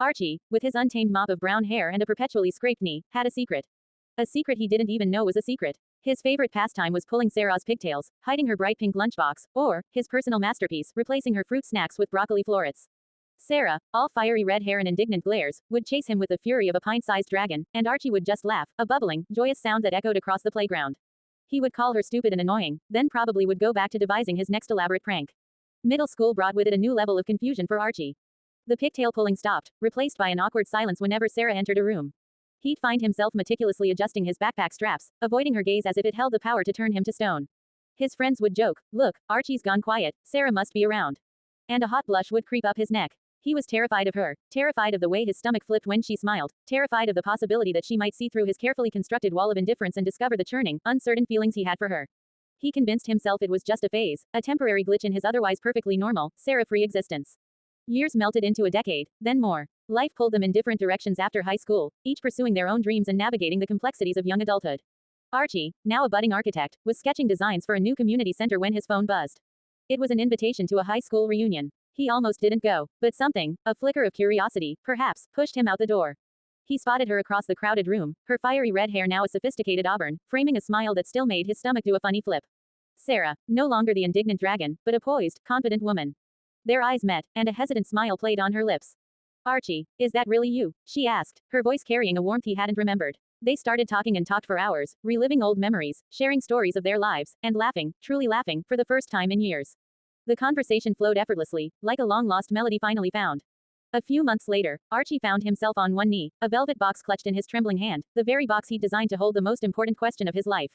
Archie, with his untamed mop of brown hair and a perpetually scraped knee, had a secret. A secret he didn't even know was a secret. His favorite pastime was pulling Sarah's pigtails, hiding her bright pink lunchbox, or, his personal masterpiece, replacing her fruit snacks with broccoli florets. Sarah, all fiery red hair and indignant glares, would chase him with the fury of a pint-sized dragon, and Archie would just laugh, a bubbling, joyous sound that echoed across the playground. He would call her stupid and annoying, then probably would go back to devising his next elaborate prank. Middle school brought with it a new level of confusion for Archie. The pigtail pulling stopped, replaced by an awkward silence whenever Sarah entered a room. He'd find himself meticulously adjusting his backpack straps, avoiding her gaze as if it held the power to turn him to stone. His friends would joke, "Look, Archie's gone quiet, Sarah must be around." And a hot blush would creep up his neck. He was terrified of her, terrified of the way his stomach flipped when she smiled, terrified of the possibility that she might see through his carefully constructed wall of indifference and discover the churning, uncertain feelings he had for her. He convinced himself it was just a phase, a temporary glitch in his otherwise perfectly normal, Sarah-free existence. Years melted into a decade, then more. Life pulled them in different directions after high school, each pursuing their own dreams and navigating the complexities of young adulthood. Archie, now a budding architect, was sketching designs for a new community center when his phone buzzed. It was an invitation to a high school reunion. He almost didn't go, but something, a flicker of curiosity, perhaps, pushed him out the door. He spotted her across the crowded room, her fiery red hair now a sophisticated auburn, framing a smile that still made his stomach do a funny flip. Sarah, no longer the indignant dragon, but a poised, confident woman. Their eyes met, and a hesitant smile played on her lips. "Archie, is that really you?" she asked, her voice carrying a warmth he hadn't remembered. They started talking and talked for hours, reliving old memories, sharing stories of their lives, and laughing, truly laughing, for the first time in years. The conversation flowed effortlessly, like a long-lost melody finally found. A few months later, Archie found himself on one knee, a velvet box clutched in his trembling hand, the very box he'd designed to hold the most important question of his life.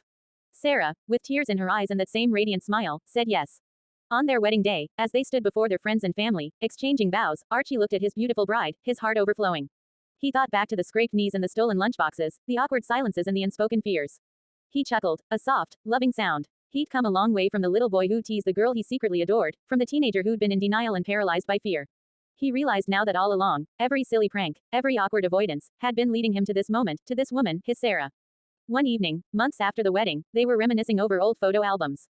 Sarah, with tears in her eyes and that same radiant smile, said yes. On their wedding day, as they stood before their friends and family, exchanging vows, Archie looked at his beautiful bride, his heart overflowing. He thought back to the scraped knees and the stolen lunchboxes, the awkward silences and the unspoken fears. He chuckled, a soft, loving sound. He'd come a long way from the little boy who teased the girl he secretly adored, from the teenager who'd been in denial and paralyzed by fear. He realized now that all along, every silly prank, every awkward avoidance, had been leading him to this moment, to this woman, his Sarah. One evening, months after the wedding, they were reminiscing over old photo albums.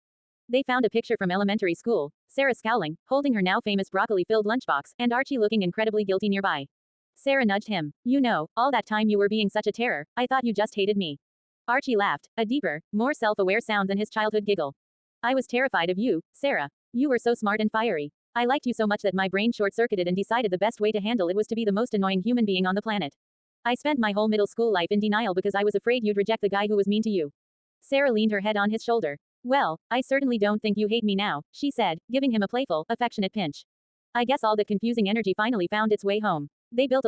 They found a picture from elementary school, Sarah scowling, holding her now famous broccoli-filled lunchbox, and Archie looking incredibly guilty nearby. Sarah nudged him. "You know, all that time you were being such a terror, I thought you just hated me." Archie laughed, a deeper, more self-aware sound than his childhood giggle. "I was terrified of you, Sarah. You were so smart and fiery. I liked you so much that my brain short-circuited and decided the best way to handle it was to be the most annoying human being on the planet. I spent my whole middle school life in denial because I was afraid you'd reject the guy who was mean to you." Sarah leaned her head on his shoulder. "Well, I certainly don't think you hate me now," she said, giving him a playful, affectionate pinch. "I guess all that confusing energy finally found its way home." They built